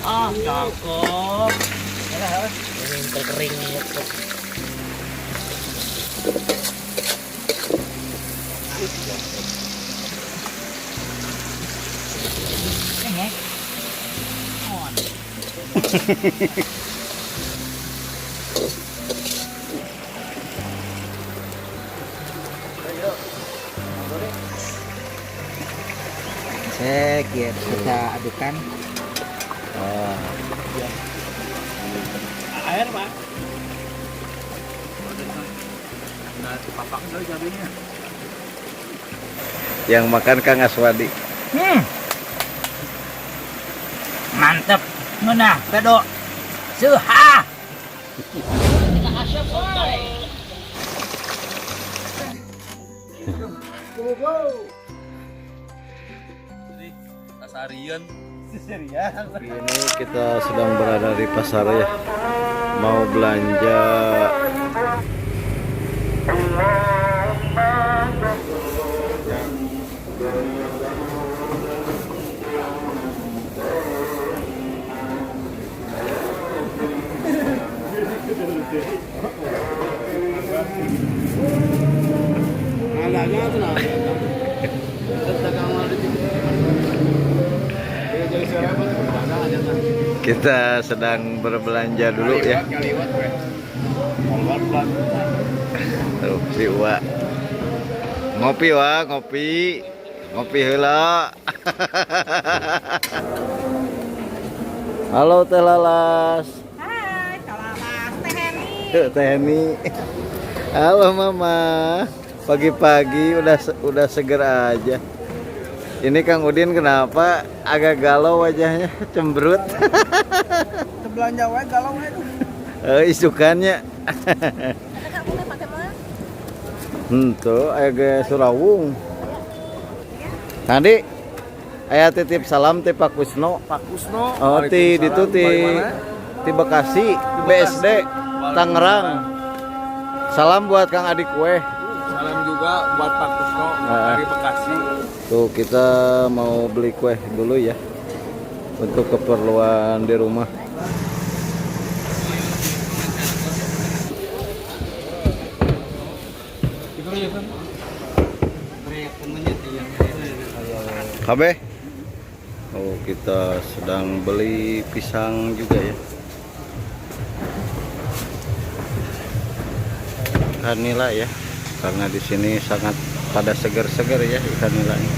Ah, cakep. Ini kering. Cek ya, kita adukan. Oh. Air, Pak. Yang makan Kang Aswadi. Mantep. Nuna, pedo. Suha. Kita asyap, boy. Pasarian. Ini kita sedang berada di pasar ya. Mau belanja. Kita sedang berbelanja dulu ya. Tuh, si Wa. Ngopi Wa, ngopi. Ngopi heula. Halo Teh Lalas. Hai, Kalamas, Teh Heni. Teh Heni. Halo Mama. Pagi-pagi udah seger aja. Ini Kang Udin kenapa agak galau wajahnya, cemberut? Belanja wae galau wae. Isukannya. Ada kamu teh pakai mana? Tuh agak Surawung. Tadi aya titip salam ti Pak Kusno. Pak Kusno. Oh, ti ditu ti Bekasi, BSD Tangerang. Salam buat Kang Adik kue. Salam juga buat Pak Kusno dari Bekasi. Tuh kita mau beli kue dulu ya untuk keperluan di rumah. Kabeh. Oh, kita sedang beli pisang juga ya. Ikan nila ya. Karena di sini sangat pada segar-segar ya ikan nilanya.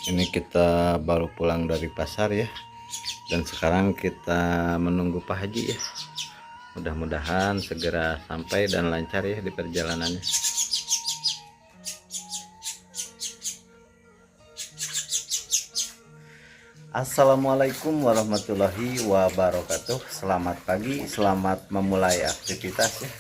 Ini kita baru pulang dari pasar ya, dan sekarang kita menunggu Pak Haji ya. Mudah-mudahan segera sampai dan lancar ya di perjalanannya. Assalamualaikum warahmatullahi wabarakatuh. Selamat pagi, selamat memulai aktivitas ya.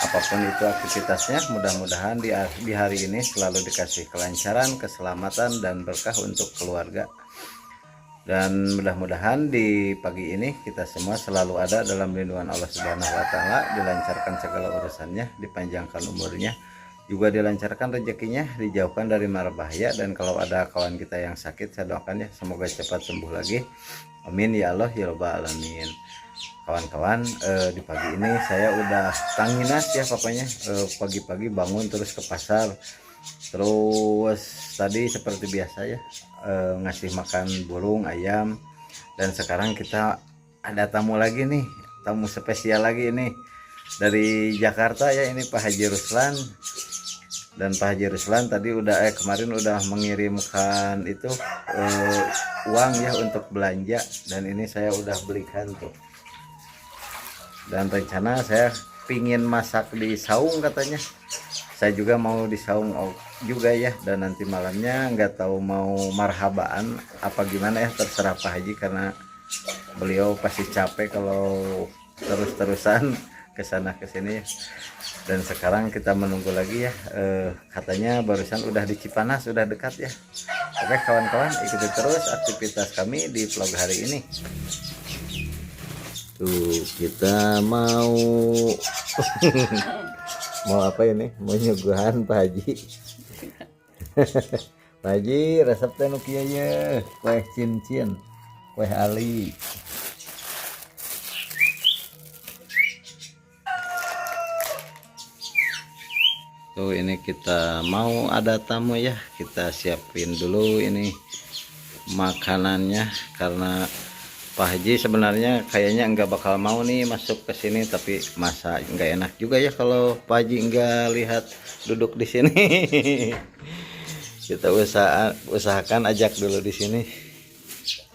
Apapun itu aktivitasnya, mudah-mudahan di hari ini selalu dikasih kelancaran, keselamatan, dan berkah untuk keluarga. Dan mudah-mudahan di pagi ini kita semua selalu ada dalam lindungan Allah Subhanahu wa Ta'ala, dilancarkan segala urusannya, dipanjangkan umurnya, juga dilancarkan rezekinya, dijauhkan dari mara bahaya. Dan kalau ada kawan kita yang sakit, saya doakan ya semoga cepat sembuh lagi, amin ya Allah ya rabbal alamin. Kawan-kawan, di pagi ini saya udah tanginas ya papanya. Pagi-pagi bangun terus ke pasar, terus tadi seperti biasa ya ngasih makan burung, ayam. Dan sekarang kita ada tamu lagi nih, tamu spesial lagi ini dari Jakarta ya, ini Pak Haji Ruslan. Dan Pak Haji Ruslan tadi udah kemarin udah mengirimkan itu uang ya untuk belanja, dan ini saya udah belikan tuh. Dan rencana saya pingin masak di saung katanya. Saya juga mau di saung juga ya, dan nanti malamnya nggak tahu mau marhabaan apa gimana ya, terserah Pak Haji karena beliau pasti capek kalau terus-terusan ke sana ke sini. Dan sekarang kita menunggu lagi ya. Katanya barusan udah di Cipanas, sudah dekat ya. Oke kawan-kawan, ikuti terus aktivitas kami di vlog hari ini. Tuh kita mau mau apa ini? Mau nyuguhan Pak Haji. Pak Haji resepnya nu kieu ye, kue cincin, kue Ali. Tuh ini kita mau ada tamu ya, kita siapin dulu ini makanannya karena Pak Haji sebenarnya kayaknya nggak bakal mau nih masuk ke sini, tapi masa nggak enak juga ya kalau Pak Haji nggak lihat duduk di sini. Kita usahakan ajak dulu di sini.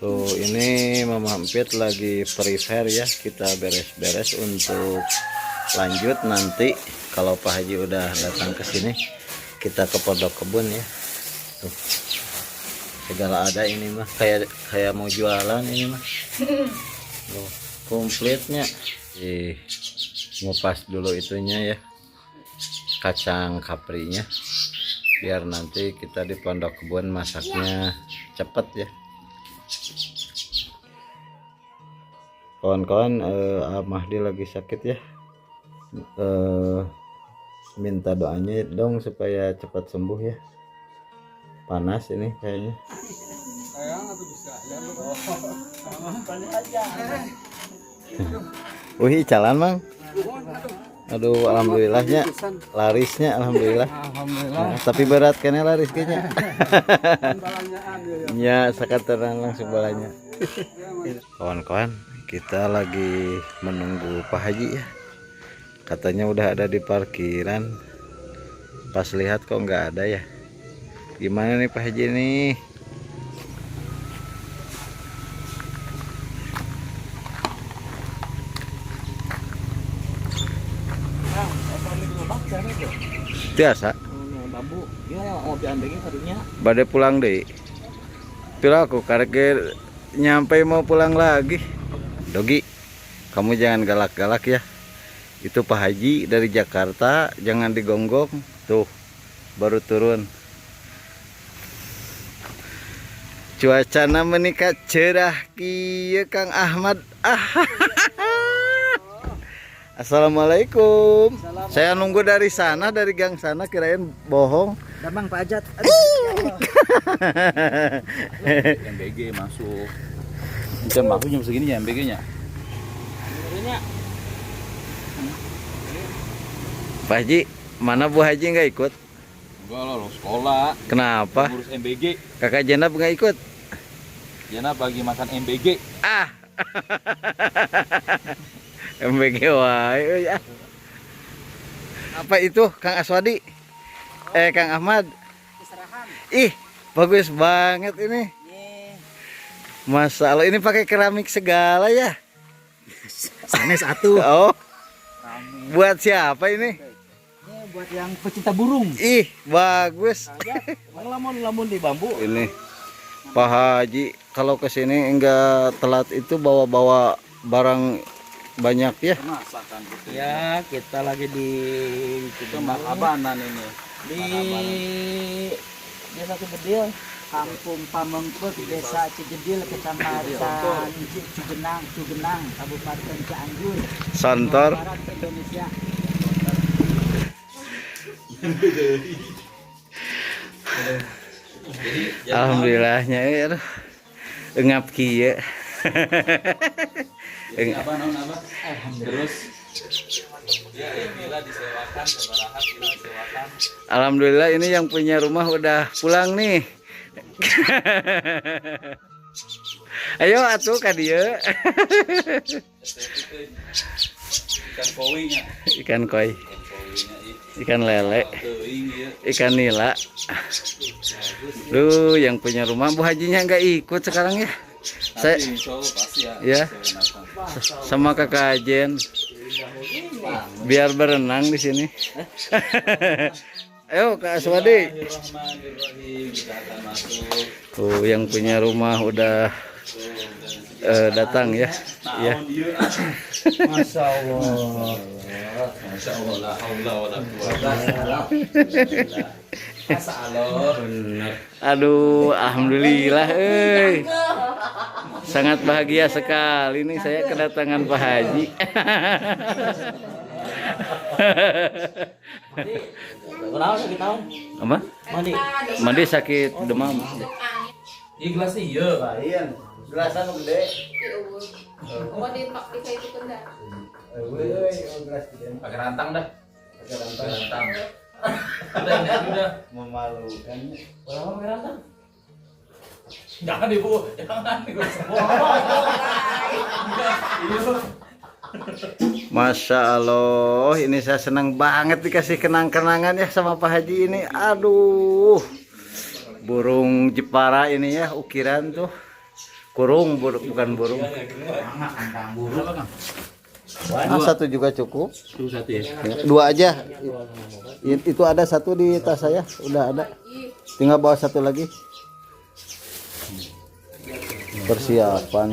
Tuh ini Mama Empit lagi prepare ya, kita beres-beres untuk lanjut nanti. Kalau Pak Haji udah datang ke sini, kita ke pondok kebun ya. Tuh. Segala ada ini mah, kayak mau jualan ini mah. Tuh, komplitnya. Ngupas dulu itunya ya. Kacang kaprinya. Biar nanti kita di pondok kebun masaknya cepet ya. Kawan-kawan, Mahdi lagi sakit ya. Minta doanya dong supaya cepat sembuh ya, panas ini kayaknya. Wih jalan Mang, aduh alhamdulillahnya larisnya alhamdulillah. Nah, tapi berat kayaknya laris kayaknya. Ya sakataran langsung balanya. Kawan-kawan, kita lagi menunggu Pak Haji ya. Katanya udah ada di parkiran. Pas lihat kok nggak ada ya. Gimana nih Pak Haji nih? Biasa. Bambu. Ya mau diambilin karunya. Bade pulang deh. Pila aku karek nyampe mau pulang lagi. Dogi, kamu jangan galak-galak ya. Itu Pak Haji dari Jakarta, jangan digonggong. Tuh baru turun. Cuacana menikah cerah kieu Kang Ahmad. Assalamualaikum. Saya nunggu dari sana, dari gang sana, kirain bohong. Damang Pak Ajat. MBG masuk. Bukan masuk jam segini ya MBG-nya. Pak Haji, mana Bu Haji nggak ikut? Enggak lah, lo sekolah. Kenapa? Ngurus MBG. Kakak Jenab nggak ikut? Jana bagi makan MBG. Ah, MBG wae ya. Apa itu Kang Aswadi? Kang Ahmad. Ih, bagus banget ini. Masalah ini pakai keramik segala ya. Sanes atuh. Oh. Buat siapa ini? Buat yang pecinta burung. Ih, bagus. Lamun di bambu. Ini Pak Haji kalau kesini enggak telat itu bawa-bawa barang banyak ya. Masakan gitu. Ya kita lagi di Abanan ini. di desa Cigedil, Kampung Pamengkut, Desa Cigedil, Kecamatan Cugenang, Kabupaten Cianjur, Sontor. Barat Indonesia. Alhamdulillahnya ya. Engap kieu. Apa naon apa? Terus ya inilah disewakan sebarahan kita disewakan. Alhamdulillah ini yang punya rumah udah pulang nih. Ayo atuh ka dieu. Ikan kowinya. Ikan koi. Ikan lele. Ikan nila. Duh, yang punya rumah Bu Hajinya nggak ikut sekarang ya. Saya pasti ya. Sama Kakak Ajen. Biar berenang di sini. Ayo Kak Aswadi. Bismillahirrahmanirrahim. Kita akan masuk. Tuh yang punya rumah udah datang ya. Ya. Masya Allah. Masya Allah, la haula wala quwwata. Masa Allah. Aduh, alhamdulillah, sangat bahagia sekali nih saya kedatangan Pak Haji. Kenapa sakit tahun? Apa? Mandi. Mandi sakit demam. Ieu gelas ieu. Lain, gelasan gede. Oh, di kayak itu kan dah. Pakai rantang dah. Pakai rantang. Udah, ini udah. Memalukan. Berapa pakai rantang? Jangan ibu, jangan ibu. Masya Allah, ini saya senang banget dikasih kenang-kenangan ya sama Pak Haji ini. Aduh, burung Jepara ini ya, ukiran tuh. Kurung, bukan burung. Satu juga cukup. Satu ya. Ya, dua aja. Itu ada satu di tas saya, udah ada. Tinggal bawa satu lagi. Persiapan,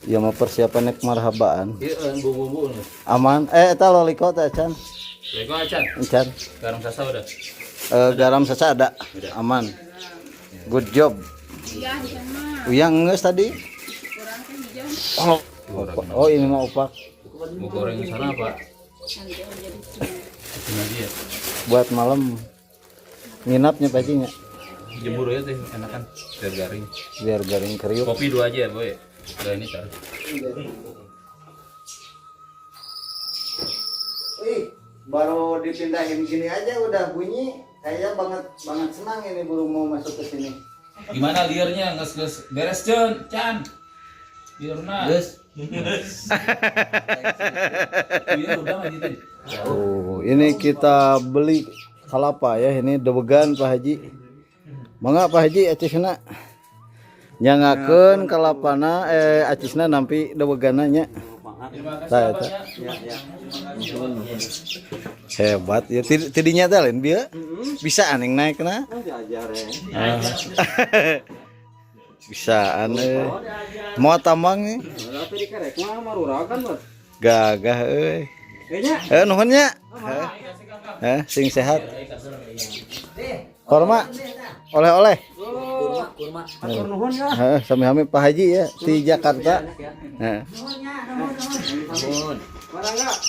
ya mau persiapan nek marhabaan. Bumbu-bumbu. Aman. Eta loliko teh Can. Lego acan. Can. Garam sasa udah. Garam saca ada. Aman. Good job. Iya, di sana. Uyang geus tadi. Kurang kan hijau. Oh, ini mah opak. Mau goreng di sana apa? Nanti jadi Ini aja ya. Buat malam nginapnya paginya Jemur ya teh, enakan biar garing. biar garing kriuk. Kopi 2 aja ya, Boy. Udah ini taruh. Baru dipindahin gini aja udah bunyi. Kayaknya banget senang ini burung mau masuk ke sini. Gimana liarnya? Nges beres Chan. Liarna. Geus. Iya udah mah gitu. Oh, ini kita beli kelapa ya, ini dewegan Pak Haji. Mangga Pak Haji acisna. Nyangakeun kelapana acisna nampi dewegananya. Terima kasih Saya Abang, ya. Hebat ya, tidinya teh lain bieu. Bisa aning naik na. Diajar ya. Bisa aneh. Mau tambang nih. Tapi dikerek mah maruragan bos. Gagah euy. Kayaknya Nuhun nya. Sing sehat. Korma. Oleh-oleh. kurma. Atur nuhun ya. Sami-sami Pak Haji ya di Jakarta. Heeh. Nuhun.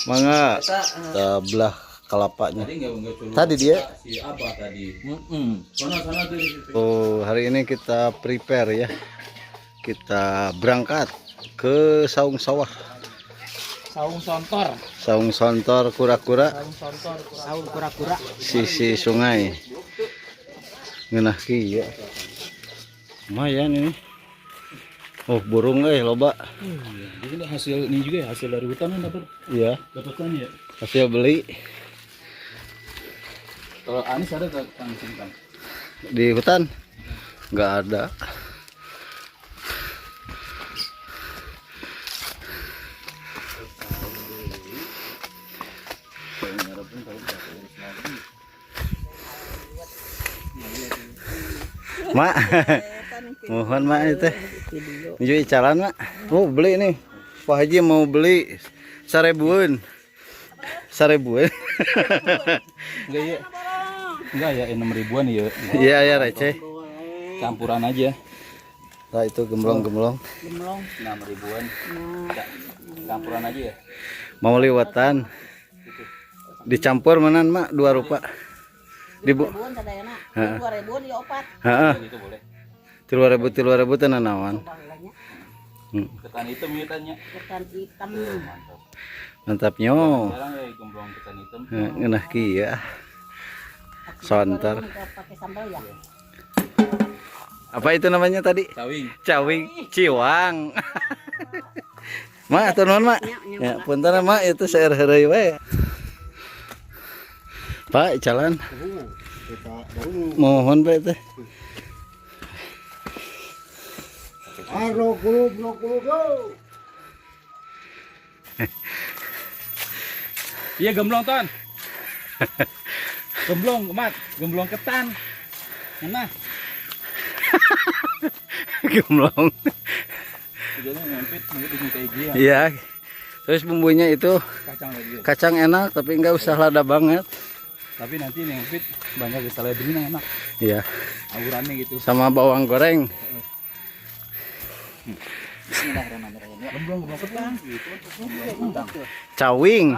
Mangga. Sebelah kelapanya. Tadi enggak culuk. Tadi dia. Si Abah tadi. Heeh. Sana tuh di situ. Oh, hari ini kita prepare ya. Kita berangkat ke Saung Sawah. Saung sontor, Saung Sontor kura-kura saung kura-kura. sisi sungai. Ngeunah kieu. Lumayan ini. Oh, burung loba. Ini hasil ini juga ya, hasil dari hutan kan dapat. Iya, Dapatkan ya. hasil beli Kalau Anis ada Kang Singkang. di hutan. Nggak ada. Mak, mohon mak itu. Ini jalan mak. Oh beli nih. Pak Haji mau beli 1000-an. 1000-an. Enggak ya. Enggak ya, 6.000-an ya. Iya ya receh. Campuran aja. Nah itu gemblong-gemblong. 6.000-an. Campuran aja ya. Mau liwatan. Dicampur menan mak 2 rupa. Dibu. ribuan sadayana. Heeh. 2000 ya opat. Heeh. Itu boleh. 3.000 tenan nawan. Banglanya Ketan hitam ya tanya. ketan hitam. Mantap. Mantap nyo. Jarang ya gemblong ketan hitam. Ngeunah kieu. Sontor. Pakai sambal ya. Apa itu namanya tadi? Cawing. Cawing ciwang. Mak, atur nuhun mak. Ya, punten mak itu saeur-heureuy wae. Pak, jalan. Mohon Pak teh. Iya gemblong ton. Gemblong, Mat. Gemblong ketan. Mana? Gemblong. jadi ngempit bikin kayak gini. Iya. Terus bumbunya itu Kacang lagi. kacang enak tapi nggak usah lada banget. Tapi nanti ngempit banyak seledri enak. Iya. Aurannya gitu. Sama bawang goreng. Belum petang. Cawing.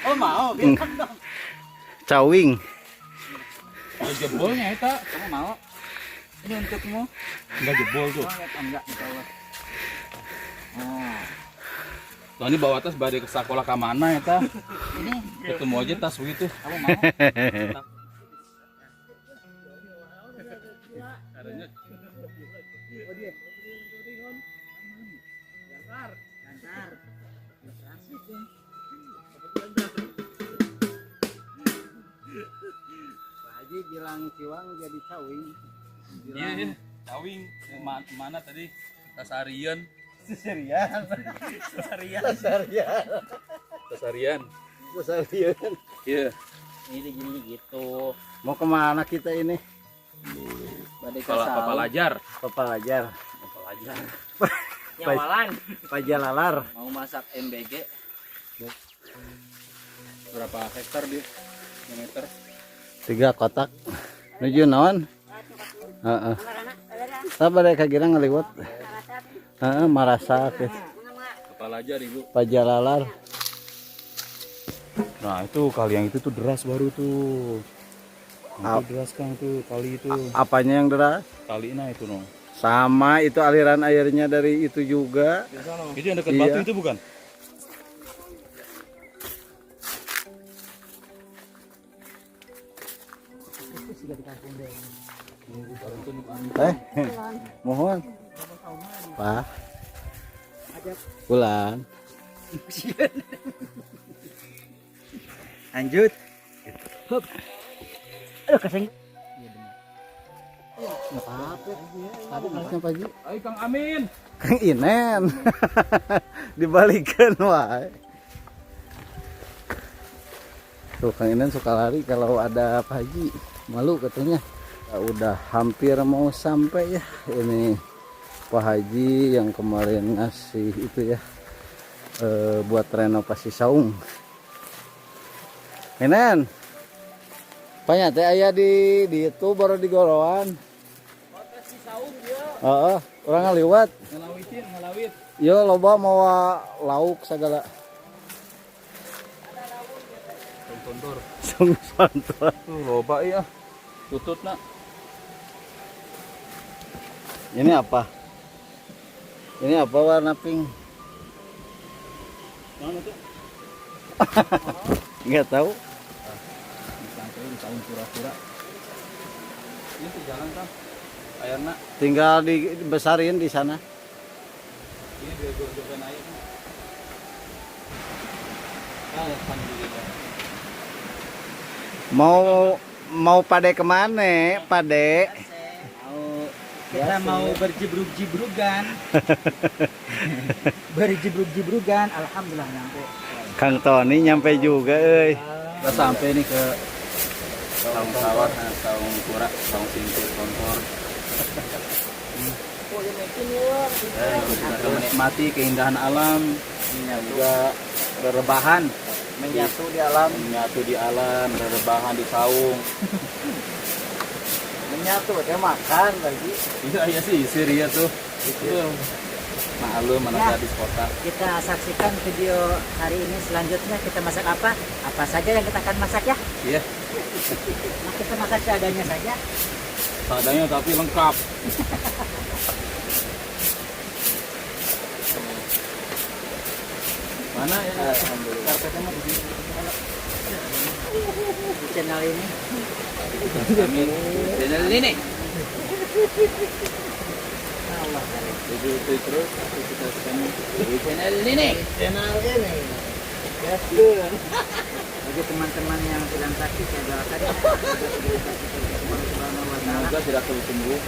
Oh mau. Cawing. Jebolnya eta, kamu mau? Ini untukmu. Enggak jebol tuh. Enggak di bawah. Tuh ini bawa tas badai ke sekolah ke mana eta? Ini Ketemu aja tas begitu. kamu mau? Adanya Pak Haji bilang ciwang jadi cawing. iya, cawing. Mana tadi? Tasarian. Serian. Tasarian. Iya. Ini gini gitu. Mau kemana kita ini? Badai Kepala kasau. Palajar. Pepalajar. Palajar. Nyawalan. Pajalalar. Mau masak MBG. Berapa hektar dia? Meter. 3 kotak. Nuju naon? Heeh. Sabar ya kagira ngaliwat. Heeh, marasak. Palajar Ibu. Pajalalar. Nah, itu kali yang itu tuh deras baru tuh. Itu deras kan tuh kali itu. Apanya yang deras? Kalinya itu no. Sama itu aliran airnya dari itu juga. Itu yang dekat Iya. batu itu bukan? Mohon. Pak. Pulang. Lanjut. Hup. Aduh keseng. Apa harusnya pagi? Ayo Kang Amin. Kang Inen. Dibalikan wae. Tuh Kang Inen suka lari kalau ada pagi. Malu katanya. Udah hampir mau sampai ya. Ini Pak Haji yang kemarin ngasih itu ya. Buat renovasi saung. Inen. Banyak teh aya di itu baru digorowan. Heeh, orang ngaliwat. Ngelawitin, ngelawit. Yo loba mawa lauk segala. Tontor. Sung santor. Tuh loba ya. Tutut nak. Ini apa? Ini apa warna pink? Mana tuh? Enggak tahu. Sampai di tahun pura-pura. Ini tuh jalan kan. Airnya Tinggal dibesarin di sana. ini dia gor-goran air. Kan dulu. Mau pade kemana? Pade? Kita mau berjibruk-jibrugan. Berjibruk-jibrugan. Alhamdulillah nyampe. Kang Tony nyampe juga, euy. Kita sampai nih ke saung sawah, saung kura, saung sintir, kontor. Kita menikmati keindahan alam, juga berrebahan, Menyatu di alam. menyatu di alam, berrebahan di saung. Menyatu teh makan lagi. Iya sih, Syria tuh. Itu maklum mana di kota. Kita saksikan video hari ini. Selanjutnya kita masak apa? Apa saja yang kita akan masak ya? Iya, Nah, kita masak seadanya saja. seadanya tapi lengkap. Mana ya? Karpetnya mah di Di channel ini. Amin. Channel ini. Allah. Itu terus aktivitas kami di channel ini. Channel ini. Bagi teman-teman yang sedang sakit, saya doakan ya. Subhanahu wa ta'ala. Semoga tidak sembuh.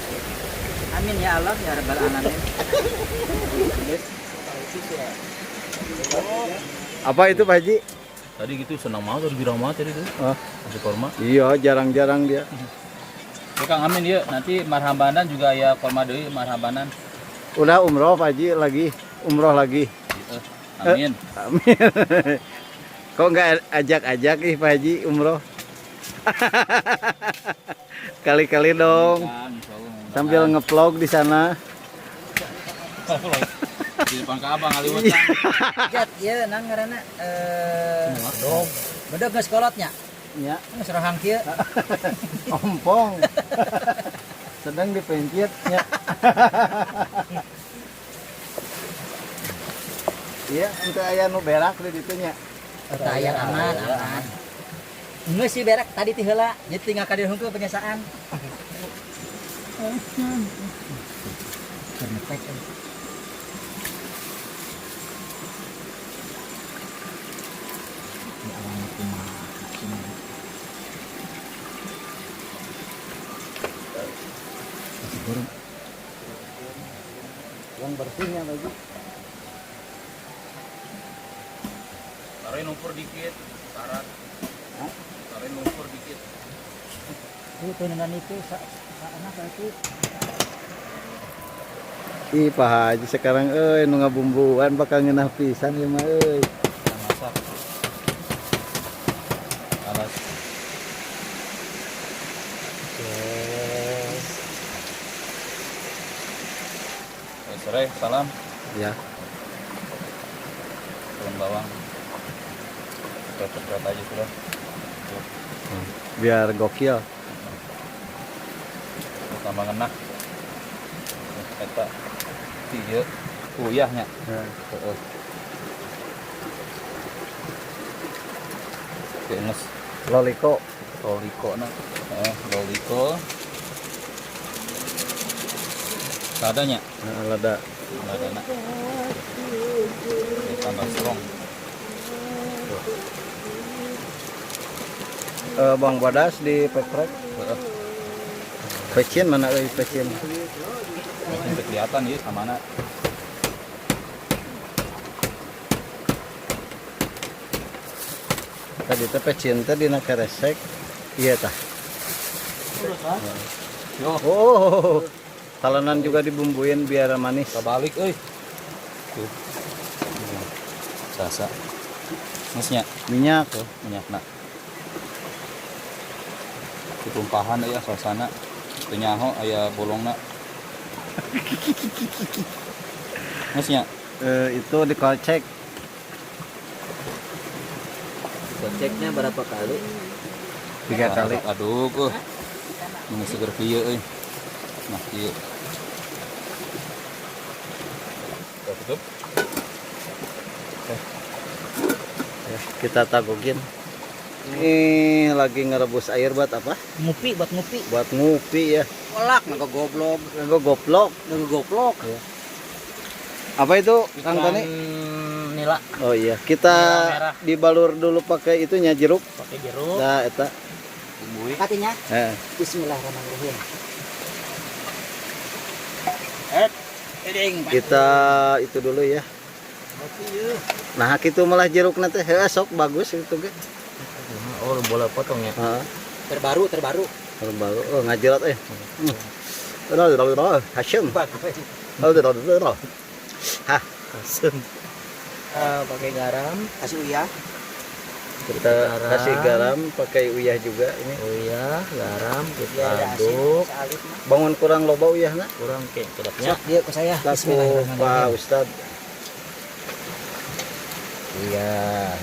Amin ya Allah ya rabbal alamin. Apa itu Pak Haji? Tadi gitu senang mau terus bilang mau tadi tuh. Oh, Masih korma. iya jarang-jarang dia. Ya Kang Amin ya, nanti marhabanan juga ya korma deui marhabanan. Udah umroh Pak Haji lagi, umroh lagi. Amin. Amin. Kok nggak ajak-ajak ih Pak Haji umroh? Kali-kali dong. Sambil ngevlog di sana. Di depan ke abang ngaliwat. Jat, ya nang ngaranna bedog. Bedog geus kolotnya. Ya, Geus rohang kieu. ompong. Sedang dipencit nya. Iya, ente aya nu berak di ditu nya. Tayang aman. Geus sih berak tadi ti heula, jadi tinggal ka dieu hungkul penyasaan. Kenepek. Yang bersihnya lagi. Taruhin lumpur dikit, syarat. Taruhin lumpur dikit. Itu tenan itu anak itu. Ih Pak Haji sekarang nu ngabumbuan bakal ngeunah pisan ieu mah euy. Kita masak. Alas. Sore, salam. Ya. Daun bawang. Cepet aja sudah. Biar gokil. Tambah ngenak. Eta ieu uyahnya. Heeh. Geus Loliko. loliko loliko. Sadanya. Lada. Ladana. Tambah serong. Bang Badas di pekrek. Heeh. Pecin mana euy pecin? Ini kelihatan ya samana. Tadi teh pecin teh dina keresek. Iya tah. Yo, Oh. Talenan juga dibumbuin biar manis. balik euy. Tuh. Sasa. Masnya Minyak. tuh minyakna. Tumpahan aya suasana. Teu nyaho aya bolongna. Masnya Itu dikocek. Ceknya berapa kali? 3 kali. Aduk Ini seger kieu euy. Nah, kieu. Tutup. Ya, kita tagogin. Ini lagi ngerebus air buat apa? Ngupi buat ngupi. Buat ngupi ya. Kolak naga goblok. Goblok. Naga goblok. Apa itu Kang Tani? Nila Oh iya, kita Merah. dibalur dulu pakai itunya jeruk. pakai jeruk. Nah, eta. Bumbui. Katinya Bismillahirrahmanirrahim. Kita itu dulu ya. Nah, itu malah jeruk nanti sok bagus itu ge. Oh, bola potongnya. Heeh. Terbaru. Baru. Oh, ngajirat Hasyim. Hah, Hasyim. Pakai garam, kasih uyah. Kita kasih garam, pakai uyah juga ini. Uyah, garam, kita Ya, ada asin, aduk. sealit mah. Bangun kurang loba uyahna. Kurang kayak kedapnya. Sok dia ke saya. Laku Pak Bismillahirrahmanirrahim. Ustad. Uyah.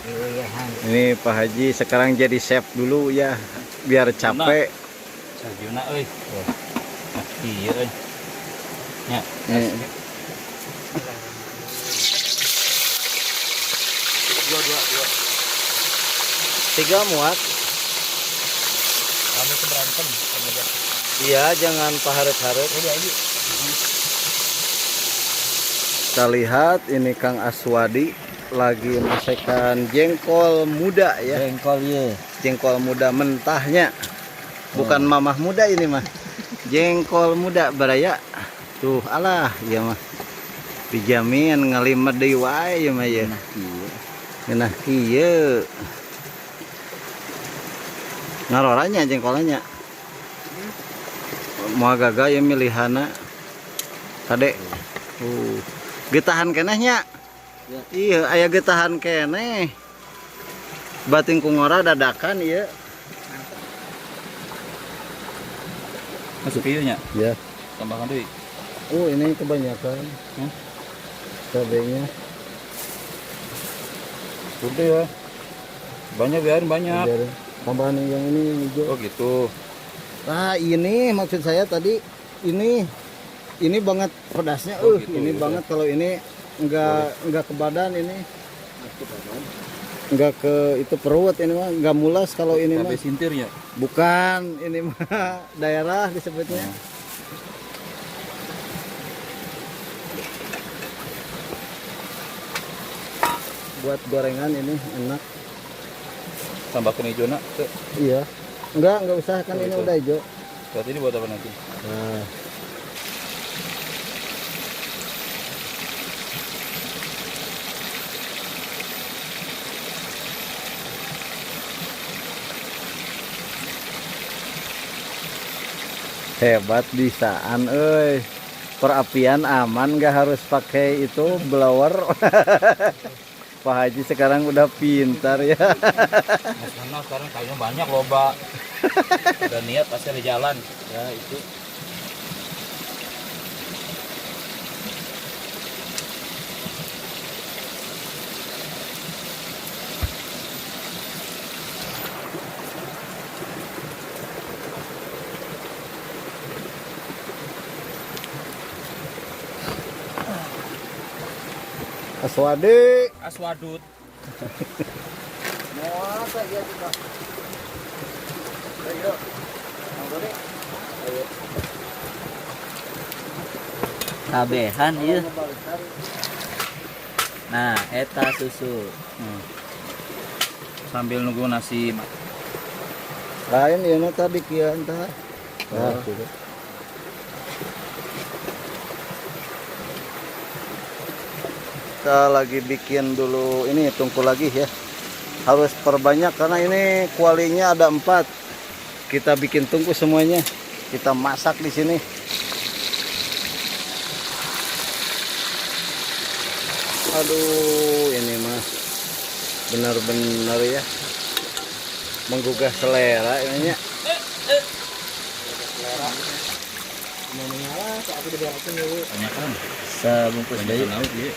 Ini uyahan. Ini Pak Haji sekarang jadi chef dulu ya, biar capek. Sajuna euy. Nah, kieu euy. Nya. Dua. 3 muat. Kamu tuh berantem sama dia. Iya, jangan paharet-haret. Iya. Kita lihat ini Kang Aswadi lagi masakan jengkol muda ya. Jengkol ya. Jengkol muda mentahnya. Bukan mamah muda ini mah. Jengkol muda baraya. Tuh alah ya mah. Dijamin ngalimet deui wae ya mah ya. Nah kieu. Ngaroranya jengkolnya. Moal gaga ya milihana. Kade. Getahan kenehnya. Iya, aya getahan keneh. Bating kungora dadakan ieu. Masuk ieu nya. Ya. Tambahkan deui. Oh, ini kebanyakan. Cabenya. Udah ya. Banyak biarin banyak. Biarin. Tambahan yang ini yang hijau. Oh gitu. Nah, ini maksud saya tadi ini banget pedasnya. Gitu, Ini ya. banget kalau ini enggak ke badan ini. Enggak ke itu perut ini mah, enggak mulas kalau ini mah. Cabai sintirnya. Bukan, ini mah daerah disebutnya. Buat gorengan ini enak. Tambahkan hijau nak. Iya. Enggak usah kan Oh, ini gitu. udah hijau. Berarti ini buat apa nanti? Nah. Hebat bisaan euy. Perapian aman, nggak harus pakai itu blower. Pak Haji sekarang udah pintar ya. Mas Nana sekarang kayaknya banyak loba. Udah niat pasti ada jalan. Ya itu. Aswade. Aswadut. Masa dia juga. Ayo. Ayo. Kabehan ieu. Nah, eta susu. Sambil nunggu nasi. Lain ya tadi kieu entah. Nah, gitu. Kita lagi bikin dulu ini tungku lagi ya. Harus perbanyak karena ini kualinya ada 4. Kita bikin tungku semuanya. Kita masak di sini. Aduh, ini mah benar-benar ya menggugah selera ini ya. Banyak kan? Sebungkus Banyak deui. lauk ya.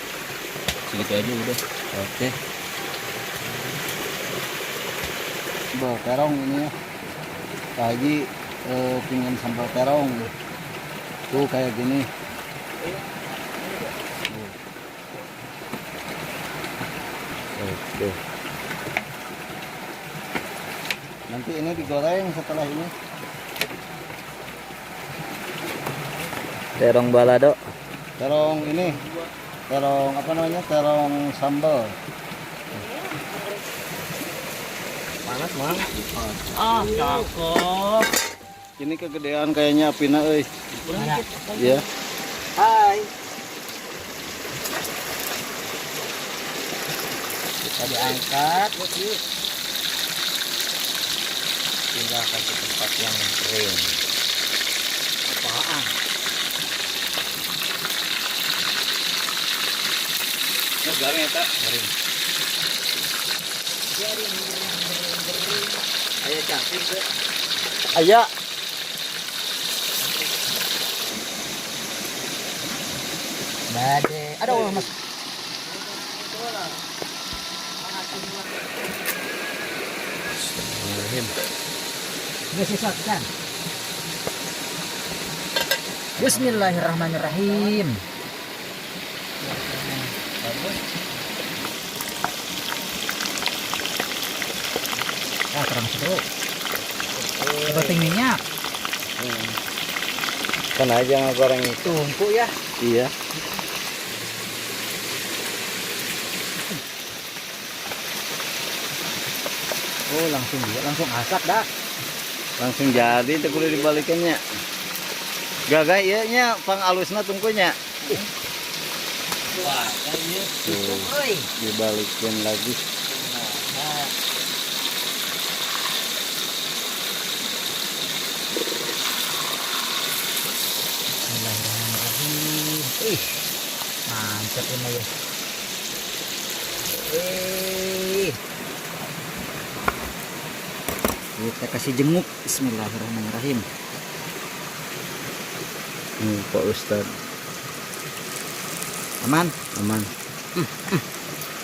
Segitu aja udah. Oke. Sambal terong ini ya. Pak Haji pingin sambal terong. Tuh kayak gini. Oke. Nanti ini digoreng setelah ini. Terong balado. Terong ini. Terong apa namanya? Terong sambal. Panas, Mang. Ah, cakep. Ini kegedean kayaknya apina euy. Mana? Ya. Hai. Kita diangkat. Tinggal kasih tempat yang kering. Apaan? Ini garing ya, Tak? Kering. Ayo cantik tuh. Aya. Bade. Aduh, Mas. Kan? Bismillahirrahmanirrahim. Terang seru. Penting minyak. Kan aja ngegoreng itu. Tungku ya. Iya. Oh, langsung asak dah. Langsung jadi itu kudu dibalikannya. Gagah ieu nya pang alusna tungkunya. Wah, ini Tuh, dibalikin lagi. Ih, mantap ini ya. Kita kasih jenguk. Bismillahirrahmanirrahim. Pak Ustad. Aman. Aman.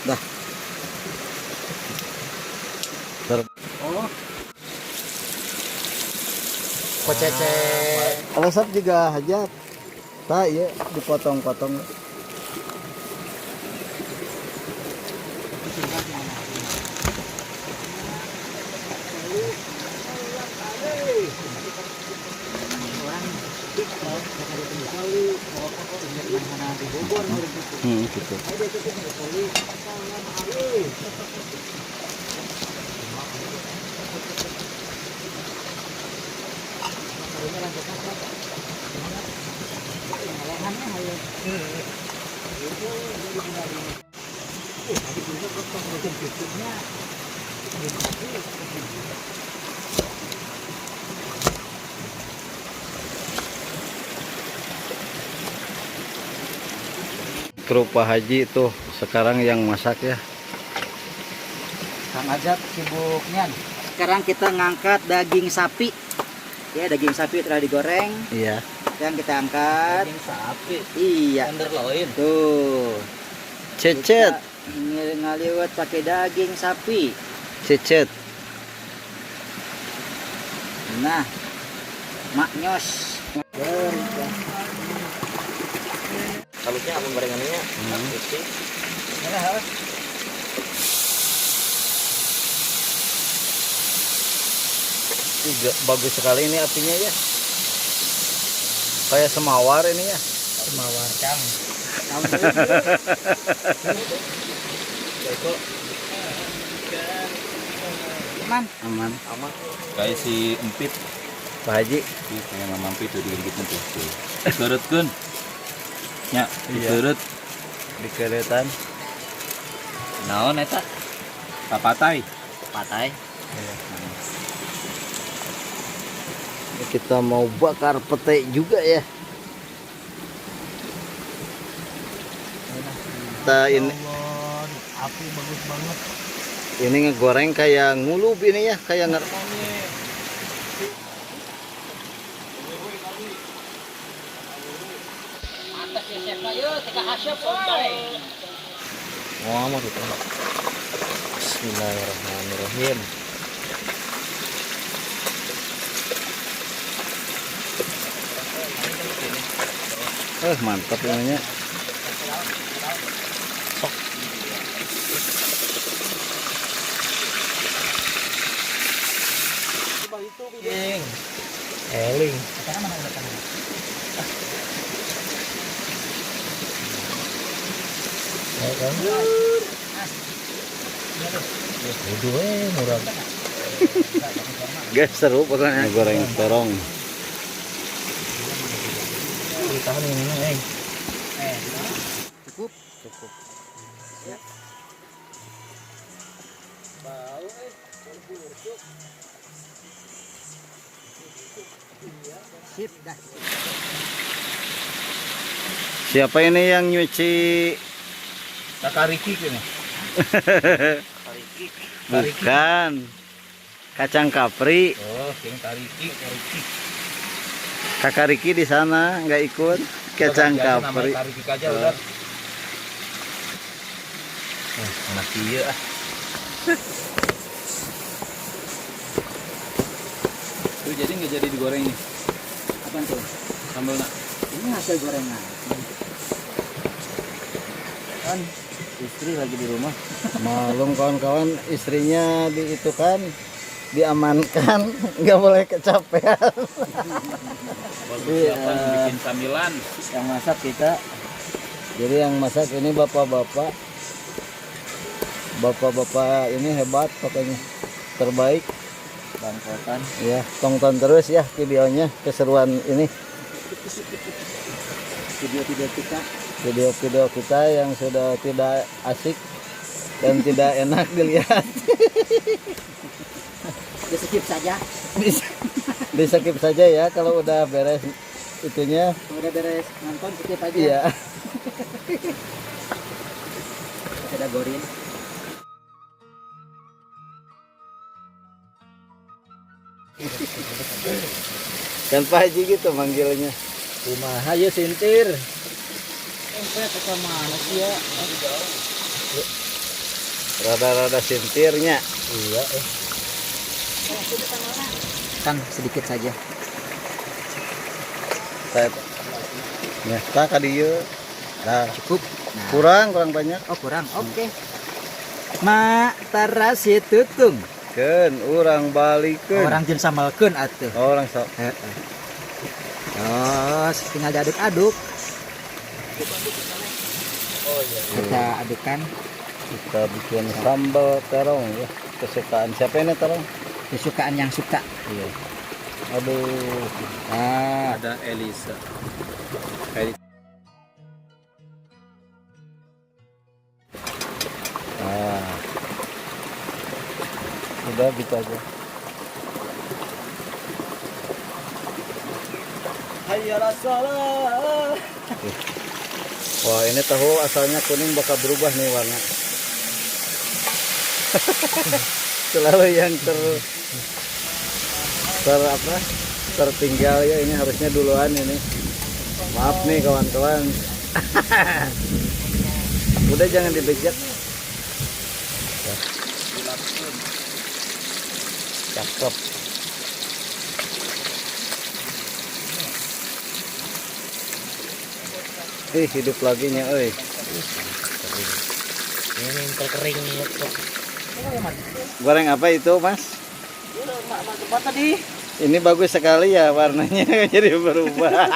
Dah. Oh. Kok cece. Alasap juga hajat. Tak ya dipotong-potong. Gitu. Kru Pak Haji tuh sekarang yang masak ya. Kang Ajat sibuknya. Sekarang kita ngangkat daging sapi. Ya, daging sapi telah digoreng. Iya. Yang kita angkat. Daging sapi. Iya. Tenderloin. Tuh. Cecet. Ngaliwat pakai daging sapi. Cecet. Nah, maknyos. Halusnya apa gorengannya? Putih. Bagus sekali ini apinya ya. Kayak semawar ini ya. Semawar Kang. Aman. Aman. Kayak si empit. Pak Haji. Kayak mampir tuh digigit tuh. Dikerutkeun. Nya, dikerut. Dikeretan. Naon eta? Papatai. Patai. Kita mau bakar pete juga ya. Kita ini Api bagus banget. ini ngegoreng kayak ngulup ini ya, kayak Bismillahirrahmanirrahim. mantap ininya. Eling. Murah. Guys, seru pokoknya goreng terong. Tahan ini, Cukup. Ya. Sip dah. Siapa ini yang nyuci? Takariki ini. Bukan. Kacang kapri. Oh, yang tariki. Kakak Riki di sana nggak ikut. Kacang kapri. Tariki aja udah. Enak iya. Tuh jadi nggak jadi digoreng nih. Apa tuh? Sambal nak. Ini hasil gorengan. Kan istri lagi di rumah. Malum kawan-kawan, istrinya itu kan diamankan, nggak boleh kecapean. Bagus siapa bikin camilan. Yang masak kita. Jadi yang masak ini bapak-bapak. Bapak-bapak ini hebat pokoknya, terbaik. Bangkotan. Ya, tonton terus ya videonya, keseruan ini. Video-video kita. Video-video kita yang sudah tidak asik dan tidak enak dilihat. Di skip saja. Di skip saja ya kalau udah beres itunya. Udah beres nonton skip aja. Iya. Ada gorin. Kan Pak Haji gitu manggilnya. Kumaha ya sintir. Saya ke mana sih ya? Rada-rada sintirnya. Iya. Kang sedikit saja. Saya ya, tak kadieu. Nah, Cukup. Nah. kurang banyak. Oh kurang. Oke. Ma tarasi tutung. Keun urang balikeun. Orang jin samalkeun atuh. Orang sok. Terus tinggal diaduk-aduk. Kita adukkan. Kita bikin sambal terong ya. Kesukaan siapa ini terong? Kesukaan yang suka. Iya. Aduh. Ah, Ada Elisa. Nah. Udah gitu aja. Hayyalah salat. Wah, ini tahu asalnya kuning bakal berubah nih warna. Selalu yang tertinggal ya, ini harusnya duluan ini. Maaf nih kawan-kawan. Udah jangan dibejek. Ya. Cakep. Hidup lagi nya euy. Ini terkering ya. Goreng apa itu, Mas? Apa tadi? Ini bagus sekali ya warnanya jadi berubah.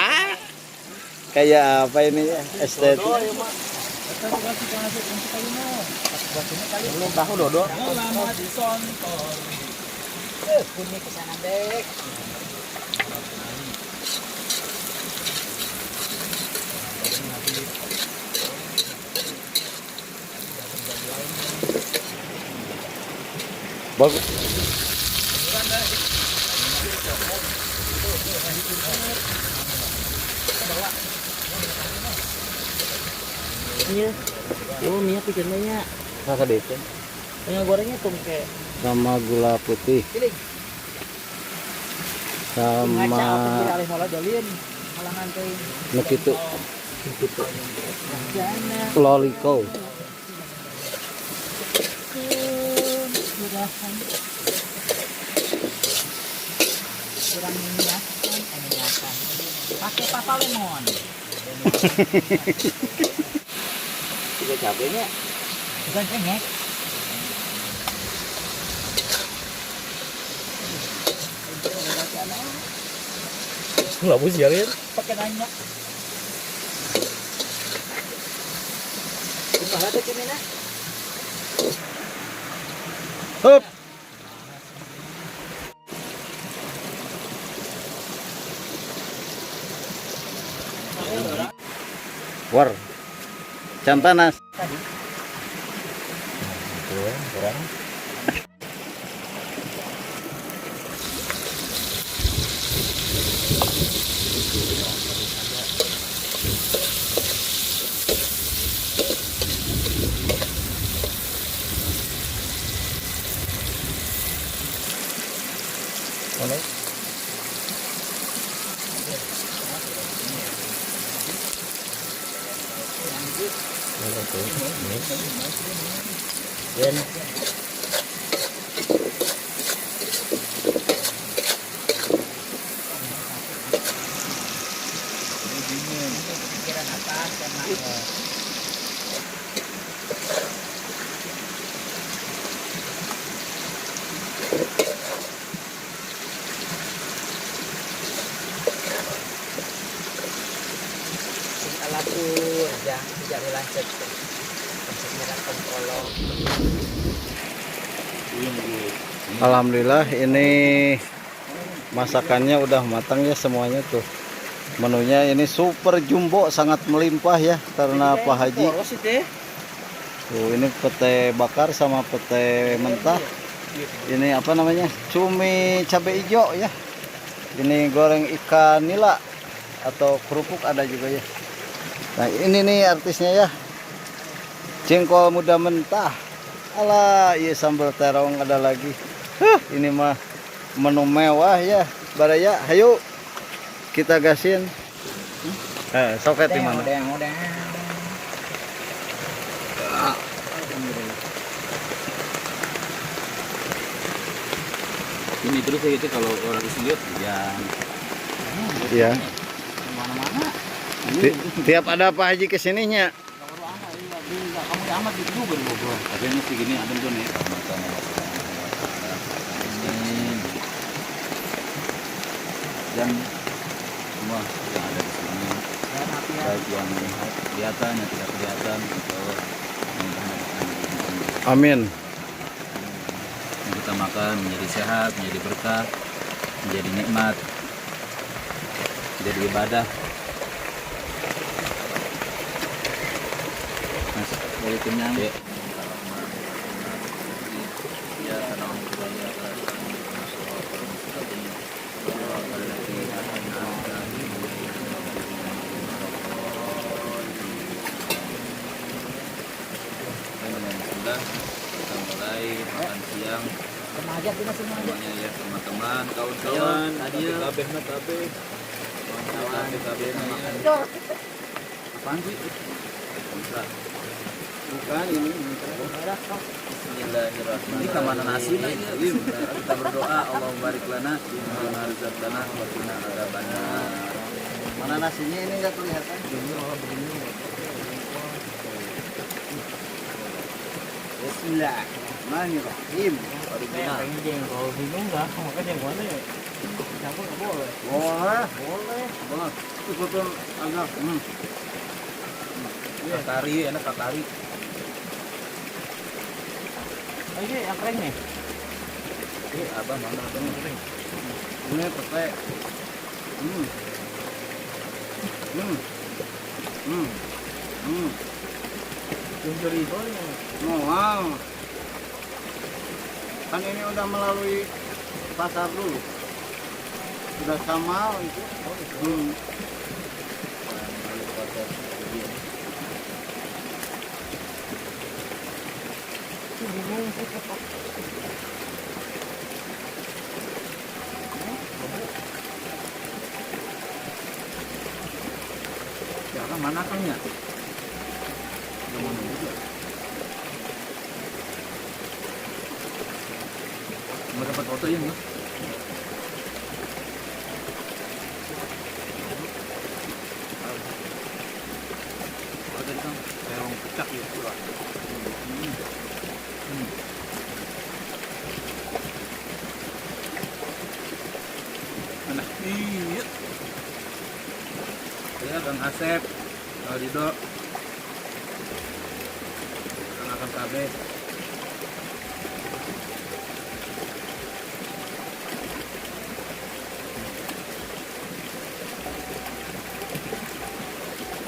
Kayak apa ini ya? Estetik. Belum tahu dodo. ini kesana dek. Bagus. Iya. Oh, minyak bikinnya. Kakak itu Minyak gorengnya tuh kayak sama gula putih. Sama alih malah dolin. Halangan teh. nekitu. Loliko. Kurang minyak, pakai papa lemon. Tiga cabenya. Bukan cengek. Enggak bus ya kan? Pakai nanya. Kumaha teh cenena? Hup. War. Jam panas. Laku ya tidak dilanjut. Konsepnya kontrol. Alhamdulillah ini masakannya udah matang ya semuanya tuh. Menunya ini super jumbo, sangat melimpah ya karena Pak Haji. Tuh ini pete bakar sama pete mentah. Ini apa namanya? Cumi cabai hijau ya. Ini goreng ikan nila. atau kerupuk ada juga ya. Nah ini nih artisnya ya, jengkol muda mentah. Alah, iya sambal terong ada lagi. Ini mah menu mewah ya. Baraya, ayo kita gasin. Soket di mana? Ini terus kayak gitu kalau orang lihat ya. Iya. Mana-mana. Tiap ada Pak Haji kesininya. Kamu amat gitu juga di Bogor. Tapi ini segini ada tuh nih. Dan semua yang ada di sini, baik yang kelihatan, yang tidak kelihatan, insya Allah Amin. yang kita makan menjadi sehat, menjadi berkah, menjadi nikmat, menjadi ibadah. Mas, boleh kenyang. Ya. Kita mulai makan siang Remaja kita semua aja. semuanya ya, teman-teman, kawan-kawan, Adil. kabeh mah kabeh. Kawan-kawan kabeh makan. Apaan sih? Bisa. Bukan ini. Bismillahirrahmanirrahim. Ini kemana nasi nih? Kita berdoa, Allahumma barik lana bima razaqtana wa qina adzabannar. Mana nasinya ini nggak kelihatan? Bismillahirrahmanirrahim. Pengen jengkol bingung nggak? Makanya jengkolnya campur nggak boleh. Boleh. Boleh. Ikutin agak. Kakari, enak kakari. Oh, ini yang kering nih. Abah mana abah nih? Ini pete. Jungkiri boleh. Wow. Kan ini udah melalui pasar dulu. Sudah sama itu. Sekarang mana kannya? Mau dapat foto ya nggak? Oh tadi kan terong pecak ya pula. Enak iya. Ya Kang Asep, Kang Rido, Kang Akan KB.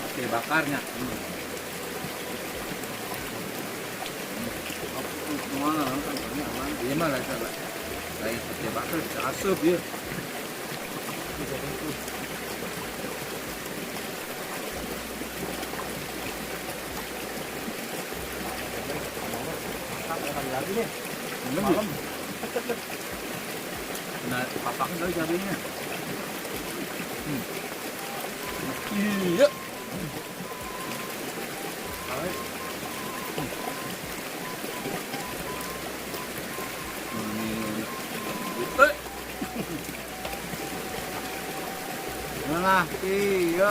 Oke, bakarnya. Mana kan ini aman. Iya mah lah salah. Lain oke bakar asup ya. Lagi deh. Malam. Nah, papakan dari cabenya. Iya. Nah, iya,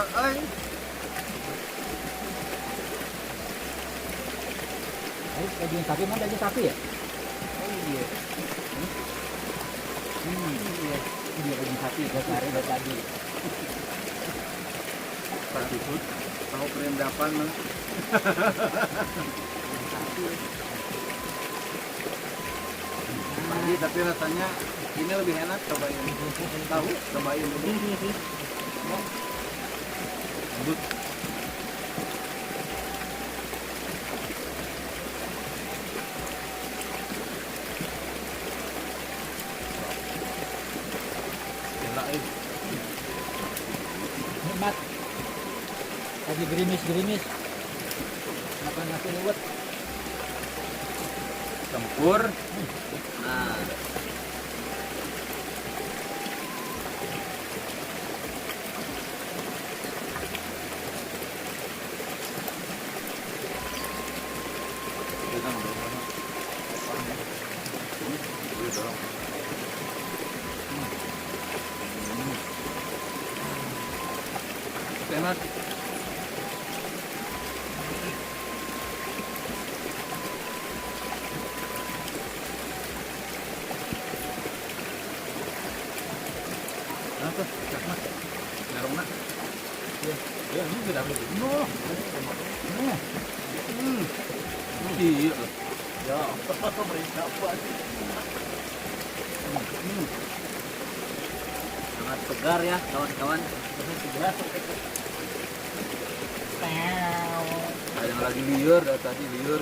Daging sapi mana daging sapi ya? Oh iya. Iya. Iya daging sapi buat cari buat tadi. Tadi pun tahu kerendapan mah. Pagi tapi rasanya ini lebih enak, cobain. Tahu, cobain dulu. Mat. Lagi gerimis-gerimis. Kenapa ngasih liwet? Tempur. Nah, oke Mas. Apa? Cak Mas. Ngarong nak. Ya, ini sudah begitu. Iya. Ya, mereka apa sih? Sangat segar ya kawan-kawan. Ada yang lagi liur, dari tadi liur.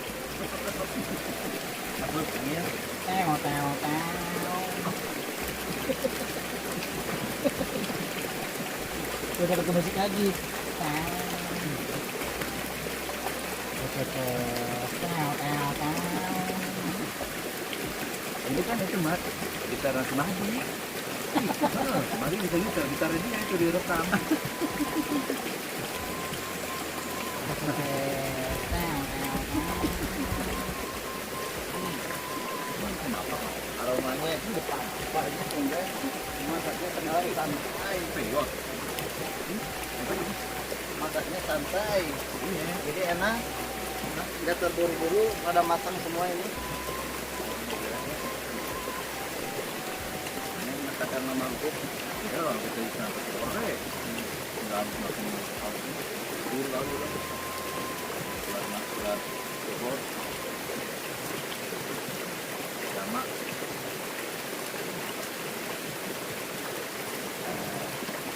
Udah ke musik lagi. Ini kan itu Mas, gitaran Semadi. Semadi bisa gitar dia itu direkam. Aromanya itu banyak enggak? Masaknya santai, pegot. Masaknya santai. Jadi enak. Tidak terburu-buru, pada matang semua ini. Ini masakan mangkuk. Ya, kita bisa sore. Enggak harus makan pagi. Dulu lalu lah. Selat Bogor. Sama.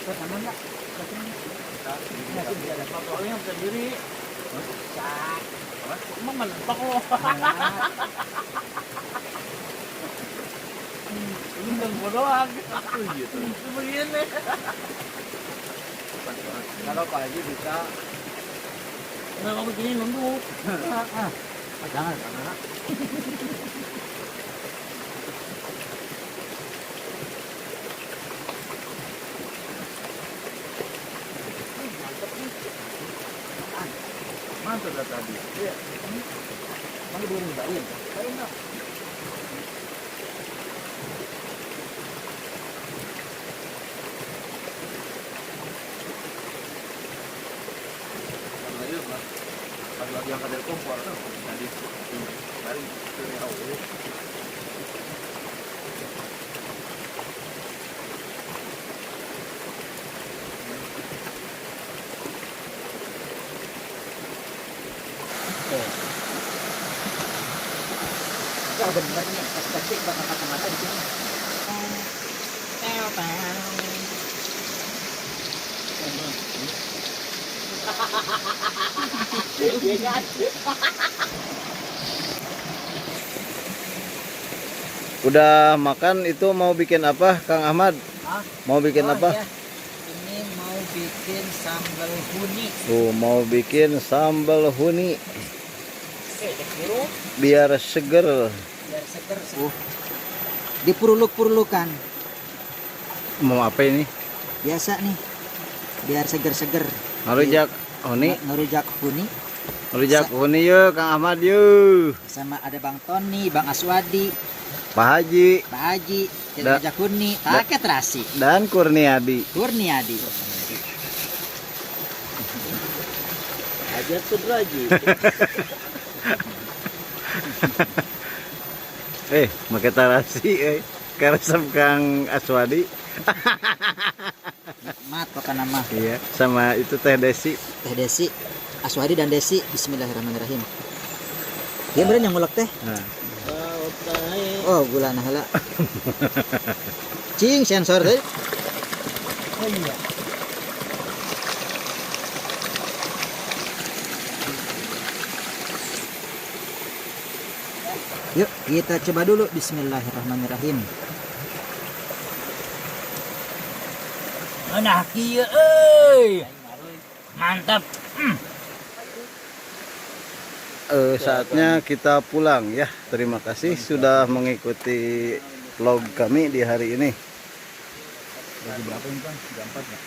Sama enggak? Soalnya bisa diri. Sak. Emang mentok loh. Ini udah gua doang. Gitu. Begini. Kalau Pak Haji bisa Nggak mau begini nunduk. Jangan. Mantap dah tadi. Iya. Mana belum nyobain? Karena itu Mas, pas lagi angkat dari kompor tuh, tadi dari itu. Wah bener nih, estetik bakal kacamata di sini. udah makan itu mau bikin apa Kang Ahmad? Hah? Mau bikin Oh, apa? iya. Ini mau bikin sambal huni. Mau bikin sambal huni biar seger. Biar seger. Dipuruluk-purulukan. Mau apa ini? Biasa nih. Biar seger-seger. Ngerujak huni, Ngerujak huni. ngerujak huni yuk Kang Ahmad yuk. Sama ada Bang Tony, Bang Aswadi, Pak Haji Pak Haji, ngerujak huni, Taket Rasi, dan Kurniadi. Kurniadi. Ajar tuh lagi. Make tarasi karesep Kang Aswadi. Mat pokoknya nama. Iya, sama itu Teh Desi. Teh Desi, Aswadi dan Desi. Bismillahirrahmanirrahim. Dia bener yang ngulek teh. Nah, Oh, gula nahala. Cing sensor teh. Oh iya. Yuk, kita coba dulu. Bismillahirrahmanirrahim. Nah kieu euy. Mantap. Saatnya kita pulang ya. Terima kasih sudah mengikuti vlog kami di hari ini. Lagi berapa ini Bang? Jam 4 ya?